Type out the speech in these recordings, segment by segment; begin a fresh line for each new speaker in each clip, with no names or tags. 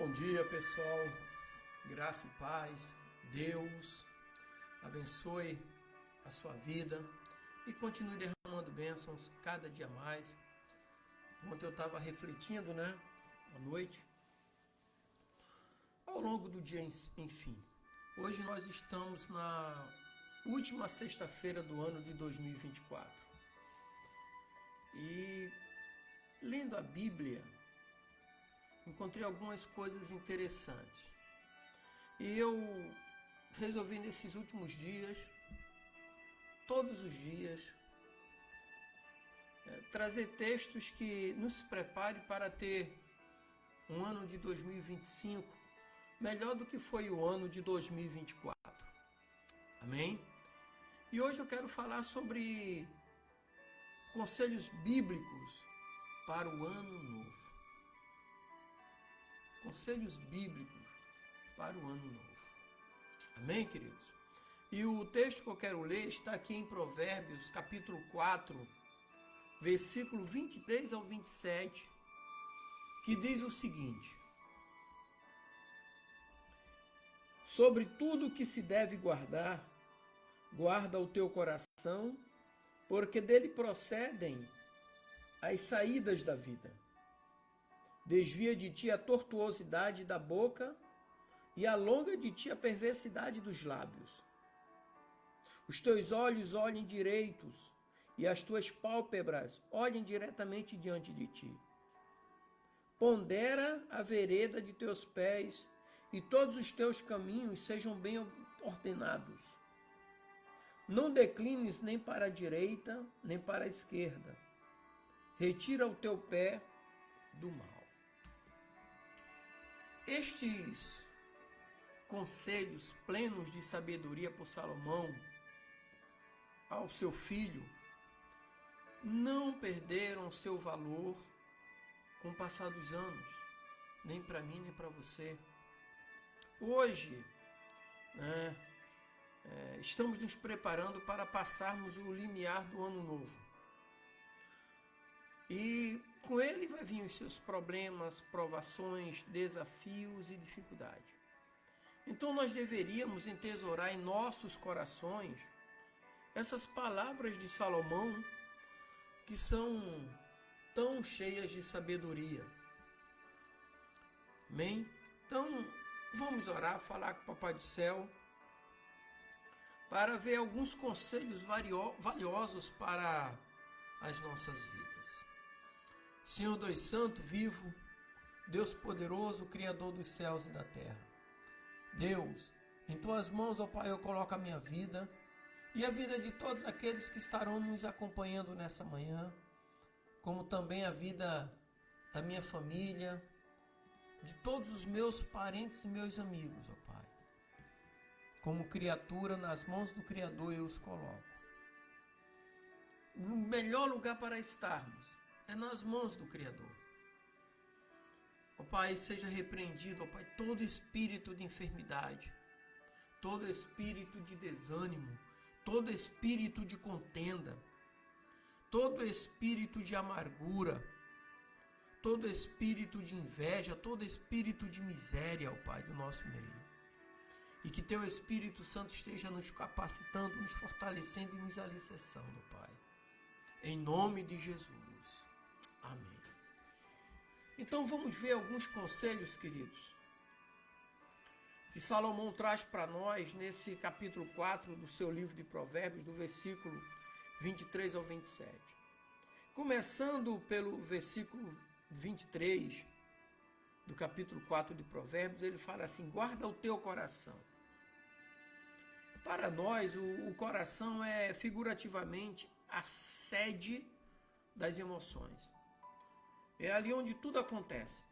Bom dia, pessoal. Graça e paz. Deus abençoe a sua vida e continue derramando bênçãos cada dia mais. Ontem eu estava refletindo, à noite, ao longo do dia, enfim. Hoje nós estamos na última sexta-feira do ano de 2024. E lendo a Bíblia, encontrei algumas coisas interessantes. E eu resolvi nesses últimos dias, todos os dias, trazer textos que nos prepare para ter um ano de 2025 melhor do que foi o ano de 2024. Amém? E hoje eu quero falar sobre conselhos bíblicos para o ano novo. Conselhos bíblicos para o ano novo. Amém, queridos? E o texto que eu quero ler está aqui em Provérbios, capítulo 4, versículo 23 ao 27, que diz o seguinte: sobre tudo que se deve guardar, guarda o teu coração, porque dele procedem as saídas da vida. Desvia de ti a tortuosidade da boca e alonga de ti a perversidade dos lábios. Os teus olhos olhem direitos e as tuas pálpebras olhem diretamente diante de ti. Pondera a vereda de teus pés e todos os teus caminhos sejam bem ordenados. Não declines nem para a direita, nem para a esquerda. Retira o teu pé do mal. Estes conselhos plenos de sabedoria por Salomão ao seu filho não perderam seu valor com o passar dos anos, nem para mim, nem para você. Hoje, estamos nos preparando para passarmos o limiar do ano novo. E com ele vai vir os seus problemas, provações, desafios e dificuldades. Então nós deveríamos entesourar em nossos corações essas palavras de Salomão que são tão cheias de sabedoria. Amém? Então vamos orar, falar com o Papai do Céu para ver alguns conselhos valiosos para as nossas vidas. Senhor Deus Santo, vivo, Deus poderoso, Criador dos céus e da terra. Deus, em tuas mãos, ó Pai, eu coloco a minha vida e a vida de todos aqueles que estarão nos acompanhando nessa manhã, como também a vida da minha família, de todos os meus parentes e meus amigos, ó Pai. Como criatura, nas mãos do Criador eu os coloco. O melhor lugar para estarmos é nas mãos do Criador. Ó Pai, seja repreendido, ó Pai, todo espírito de enfermidade, todo espírito de desânimo, todo espírito de contenda, todo espírito de amargura, todo espírito de inveja, todo espírito de miséria, ó Pai, do nosso meio. E que Teu Espírito Santo esteja nos capacitando, nos fortalecendo e nos alicerçando, Pai. Em nome de Jesus. Amém. Então vamos ver alguns conselhos, queridos, que Salomão traz para nós nesse capítulo 4 do seu livro de Provérbios, do versículo 23 ao 27. Começando pelo versículo 23 do capítulo 4 de Provérbios, ele fala assim: guarda o teu coração. Para nós, o coração é figurativamente a sede das emoções. É ali onde tudo acontece.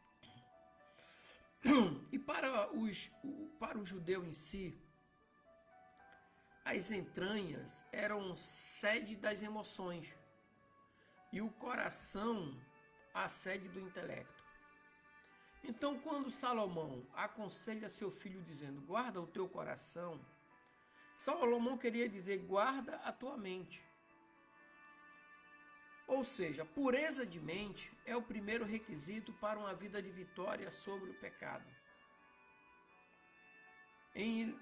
E para o judeu em si, as entranhas eram sede das emoções e o coração a sede do intelecto. Então, quando Salomão aconselha seu filho dizendo: guarda o teu coração, Salomão queria dizer: guarda a tua mente. Ou seja, pureza de mente é o primeiro requisito para uma vida de vitória sobre o pecado. Em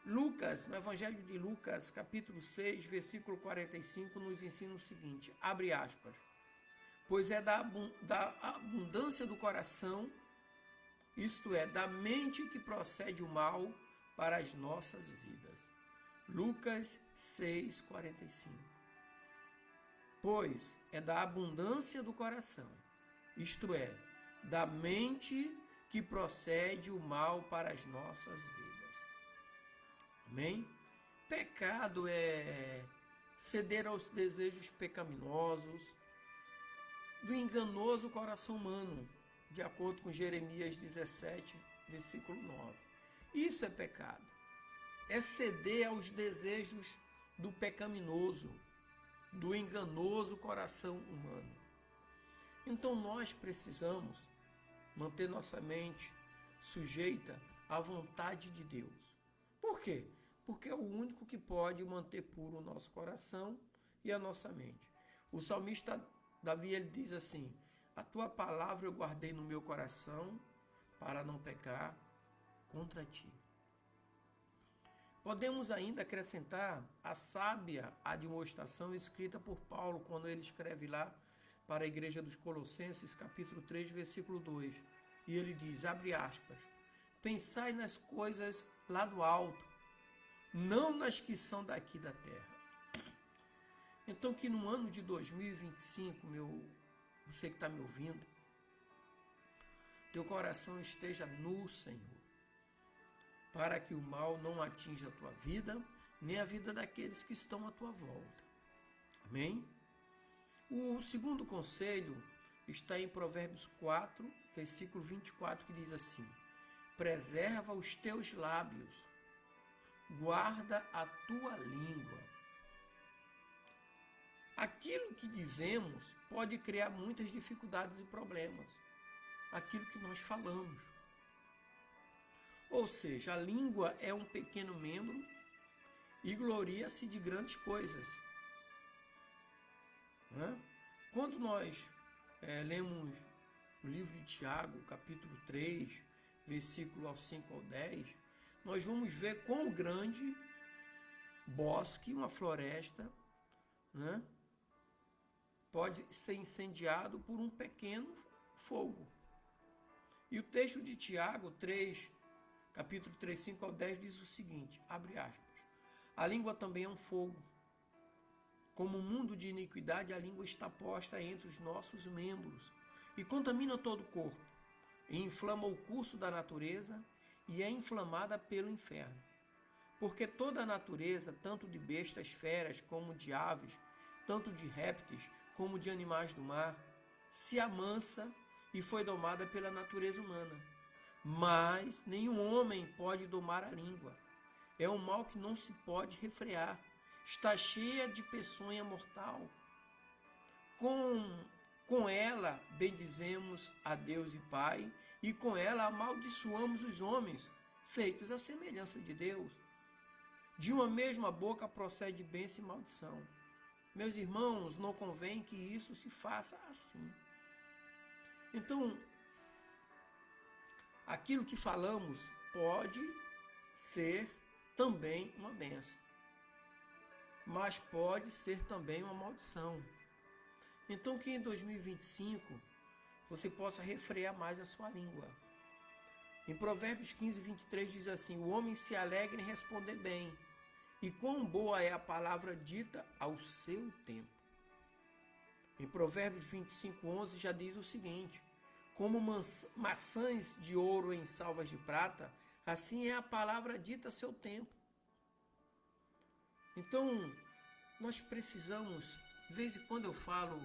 Lucas, no Evangelho de Lucas, capítulo 6, versículo 45, nos ensina o seguinte, abre aspas, pois é da abundância do coração, isto é, da mente que procede o mal para as nossas vidas. Lucas 6, 45. Pois é da abundância do coração, isto é, da mente que procede o mal para as nossas vidas. Amém? Pecado é ceder aos desejos pecaminosos do enganoso coração humano, de acordo com Jeremias 17, versículo 9. Isso é pecado. É ceder aos desejos do pecaminoso, do enganoso coração humano. Então nós precisamos manter nossa mente sujeita à vontade de Deus. Por quê? Porque é o único que pode manter puro o nosso coração e a nossa mente. O salmista Davi, ele diz assim, a tua palavra eu guardei no meu coração para não pecar contra ti. Podemos ainda acrescentar a sábia admoestação escrita por Paulo, quando ele escreve lá para a igreja dos Colossenses, capítulo 3, versículo 2. E ele diz, abre aspas, pensai nas coisas lá do alto, não nas que são daqui da terra. Então que no ano de 2025, você que está me ouvindo, teu coração esteja no Senhor, para que o mal não atinja a tua vida, nem a vida daqueles que estão à tua volta. Amém? O segundo conselho está em Provérbios 4, versículo 24, que diz assim, preserva os teus lábios, guarda a tua língua. Aquilo que dizemos pode criar muitas dificuldades e problemas. Aquilo que nós falamos. Ou seja, a língua é um pequeno membro e gloria-se de grandes coisas. Quando nós lemos o livro de Tiago, capítulo 3, versículo ao 5 ao 10, nós vamos ver quão grande bosque, uma floresta, pode ser incendiado por um pequeno fogo. E o texto de Tiago 3, capítulo 3, 5 ao 10 diz o seguinte, abre aspas, a língua também é um fogo. Como um mundo de iniquidade, a língua está posta entre os nossos membros e contamina todo o corpo, e inflama o curso da natureza e é inflamada pelo inferno. Porque toda a natureza, tanto de bestas, feras, como de aves, tanto de répteis, como de animais do mar, se amansa e foi domada pela natureza humana. Mas nenhum homem pode domar a língua. É um mal que não se pode refrear. Está cheia de peçonha mortal. Com ela bendizemos a Deus e Pai, e com ela amaldiçoamos os homens, feitos à semelhança de Deus. De uma mesma boca procede bênção e maldição. Meus irmãos, não convém que isso se faça assim. Então, aquilo que falamos pode ser também uma bênção, mas pode ser também uma maldição. Então que em 2025 você possa refrear mais a sua língua. Em Provérbios 15, 23 diz assim, o homem se alegra em responder bem, e quão boa é a palavra dita ao seu tempo. Em Provérbios 25, 11 já diz o seguinte, como maçãs de ouro em salvas de prata, assim é a palavra dita a seu tempo. Então, nós precisamos, de vez em quando eu falo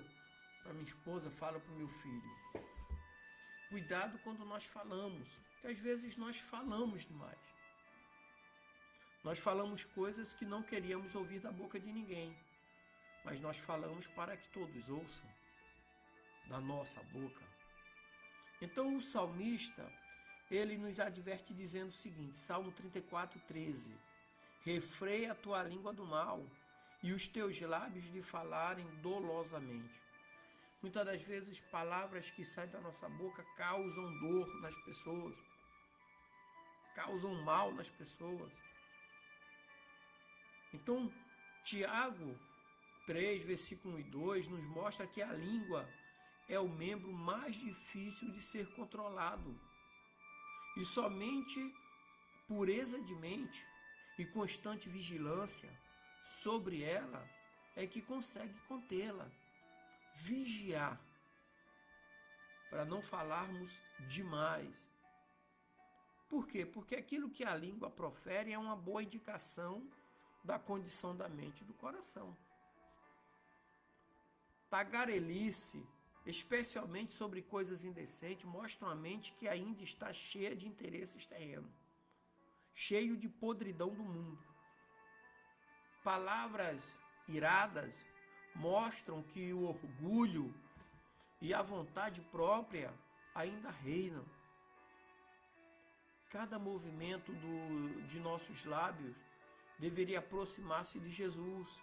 para minha esposa, falo para o meu filho, cuidado quando nós falamos, porque às vezes nós falamos demais. Nós falamos coisas que não queríamos ouvir da boca de ninguém, mas nós falamos para que todos ouçam da nossa boca. Então o salmista, ele nos adverte dizendo o seguinte, Salmo 34, 13, refreia a tua língua do mal e os teus lábios de falarem dolosamente. Muitas das vezes, palavras que saem da nossa boca causam dor nas pessoas, causam mal nas pessoas. Então, Tiago 3, versículo 1 e 2, nos mostra que a língua é o membro mais difícil de ser controlado. E somente pureza de mente e constante vigilância sobre ela é que consegue contê-la. Vigiar, para não falarmos demais. Por quê? Porque aquilo que a língua profere é uma boa indicação da condição da mente e do coração. Tagarelice, especialmente sobre coisas indecentes, mostra uma mente que ainda está cheia de interesses terrenos, cheio de podridão do mundo. Palavras iradas mostram que o orgulho e a vontade própria ainda reinam. Cada movimento de nossos lábios deveria aproximar-se de Jesus.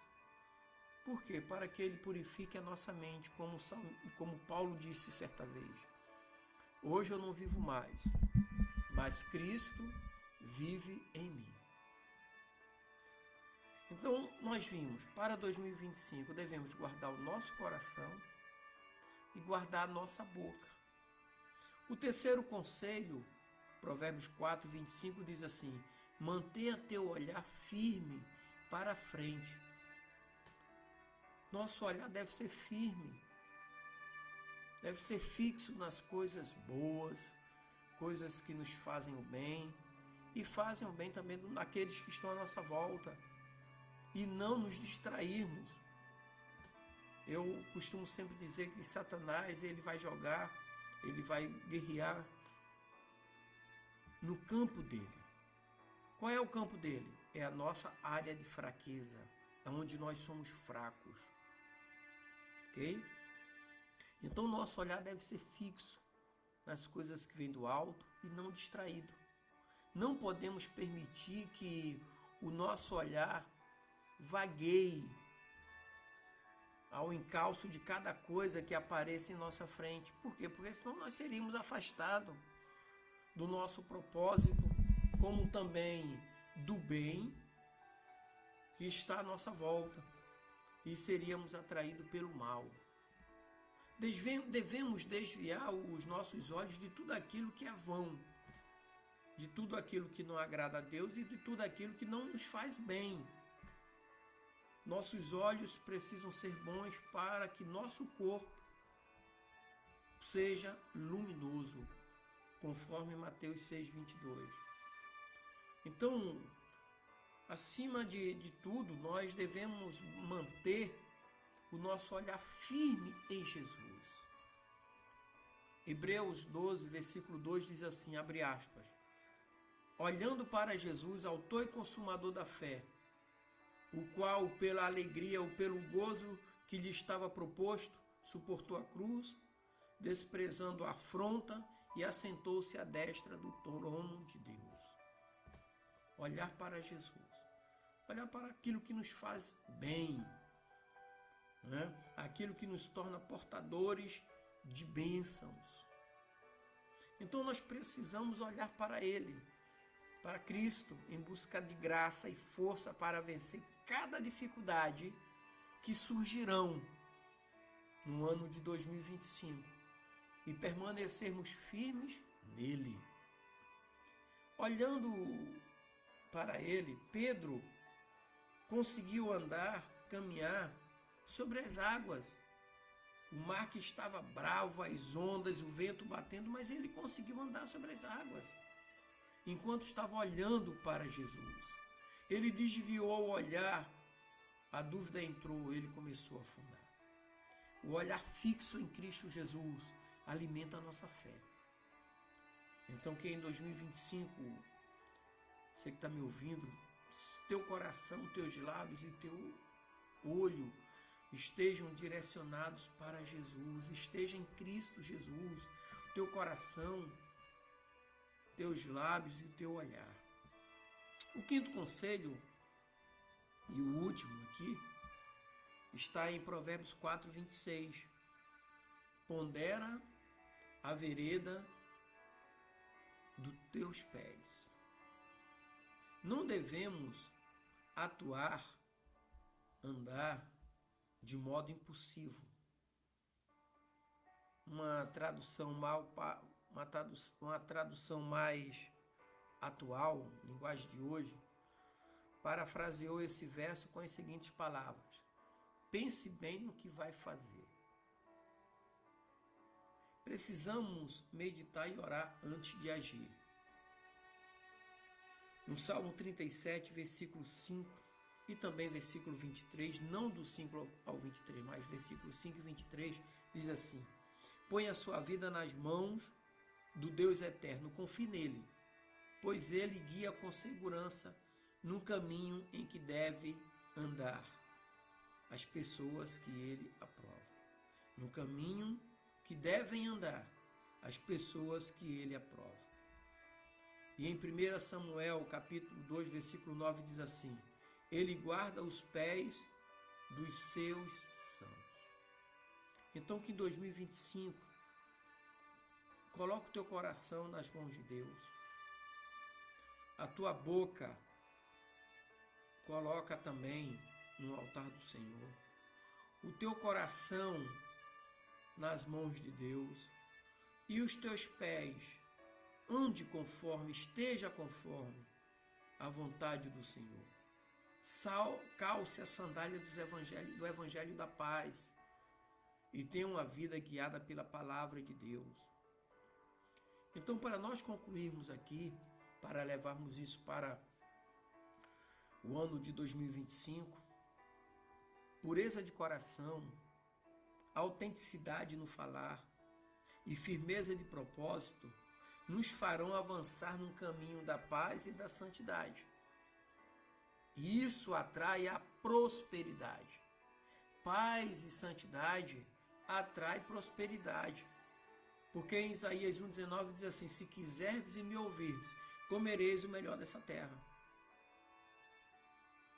Por quê? Para que ele purifique a nossa mente, como Paulo disse certa vez. Hoje eu não vivo mais, mas Cristo vive em mim. Então, nós vimos, para 2025, devemos guardar o nosso coração e guardar a nossa boca. O terceiro conselho, Provérbios 4, 25, diz assim: mantenha teu olhar firme para a frente. Nosso olhar deve ser firme, deve ser fixo nas coisas boas, coisas que nos fazem o bem e fazem o bem também naqueles que estão à nossa volta. E não nos distrairmos. Eu costumo sempre dizer que Satanás, ele vai jogar, ele vai guerrear no campo dele. Qual é o campo dele? É a nossa área de fraqueza, é onde nós somos fracos. Ok? Então, nosso olhar deve ser fixo nas coisas que vêm do alto e não distraído. Não podemos permitir que o nosso olhar vagueie ao encalço de cada coisa que apareça em nossa frente. Por quê? Porque senão nós seríamos afastados do nosso propósito, como também do bem que está à nossa volta, e seríamos atraídos pelo mal. Devemos desviar os nossos olhos de tudo aquilo que é vão, de tudo aquilo que não agrada a Deus e de tudo aquilo que não nos faz bem. Nossos olhos precisam ser bons para que nosso corpo seja luminoso, conforme Mateus 6:22. Então, acima de tudo, nós devemos manter o nosso olhar firme em Jesus. Hebreus 12, versículo 2 diz assim, abre aspas, olhando para Jesus, autor e consumador da fé, o qual, pela alegria ou pelo gozo que lhe estava proposto, suportou a cruz, desprezando a afronta e assentou-se à destra do trono de Deus. Olhar para Jesus, olhar para aquilo que nos faz bem, né? Aquilo que nos torna portadores de bênçãos. Então nós precisamos olhar para Ele, para Cristo, em busca de graça e força para vencer cada dificuldade que surgirão no ano de 2025 e permanecermos firmes nele. Olhando para ele, Pedro conseguiu caminhar sobre as águas. O mar que estava bravo, as ondas, o vento batendo, mas ele conseguiu andar sobre as águas enquanto estava olhando para Jesus. Ele desviou o olhar, a dúvida entrou, ele começou a afundar. O olhar fixo em Cristo Jesus alimenta a nossa fé. Então que em 2025, você que está me ouvindo, teu coração, teus lábios e teu olho estejam direcionados para Jesus, esteja em Cristo Jesus, teu coração, teus lábios e teu olhar. O quinto conselho, e o último aqui, está em Provérbios 4, 26. Pondera a vereda dos teus pés. Não devemos atuar, andar de modo impulsivo. Uma tradução mais atual, linguagem de hoje, parafraseou esse verso com as seguintes palavras: pense bem no que vai fazer. Precisamos meditar e orar antes de agir. No Salmo 37, versículo 5 e também versículo 23, não do 5 ao 23, mas versículo 5 e 23, diz assim: põe a sua vida nas mãos do Deus eterno, confie nele, pois ele guia com segurança no caminho em que deve andar as pessoas que ele aprova. No caminho que devem andar as pessoas que ele aprova. E em 1 Samuel, capítulo 2, versículo 9, diz assim: ele guarda os pés dos seus santos. Então que em 2025, coloque o teu coração nas mãos de Deus. A tua boca, coloca também no altar do Senhor. O teu coração nas mãos de Deus. E os teus pés, ande conforme, esteja conforme a vontade do Senhor. Calce a sandália do Evangelho da paz e tenha uma vida guiada pela palavra de Deus. Então, para nós concluirmos aqui, para levarmos isso para o ano de 2025, pureza de coração, autenticidade no falar e firmeza de propósito nos farão avançar num caminho da paz e da santidade. E isso atrai a prosperidade. Paz e santidade atrai prosperidade. Porque em Isaías 1,19 diz assim: se quiserdes e me ouvirdes, comereis o melhor dessa terra.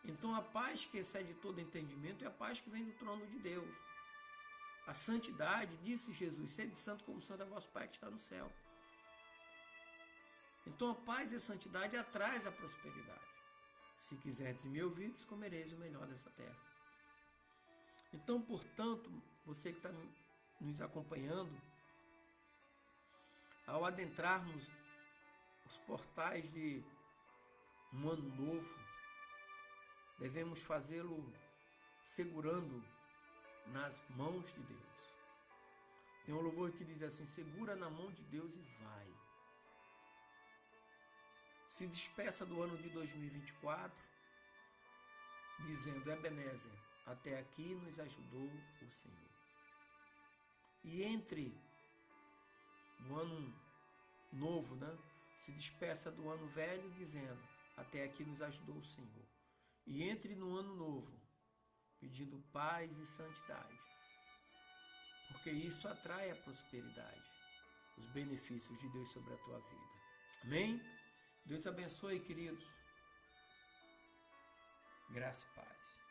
Então a paz que excede todo entendimento é a paz que vem do trono de Deus. A santidade, disse Jesus: sede santo como santo é vosso Pai que está no céu. Então a paz e a santidade atraz a prosperidade. Se quiserdes me ouvirdes, comereis o melhor dessa terra. Então, portanto, você que está nos acompanhando, ao adentrarmos os portais de um ano novo, devemos fazê-lo segurando nas mãos de Deus. Tem um louvor que diz assim: segura na mão de Deus e vai. Se despeça do ano de 2024, dizendo: Ebenezer, até aqui nos ajudou o Senhor. E entre o ano novo, se despeça do ano velho, dizendo: até aqui nos ajudou o Senhor. E entre no ano novo, pedindo paz e santidade, porque isso atrai a prosperidade, os benefícios de Deus sobre a tua vida. Amém? Deus abençoe, queridos. Graça e paz.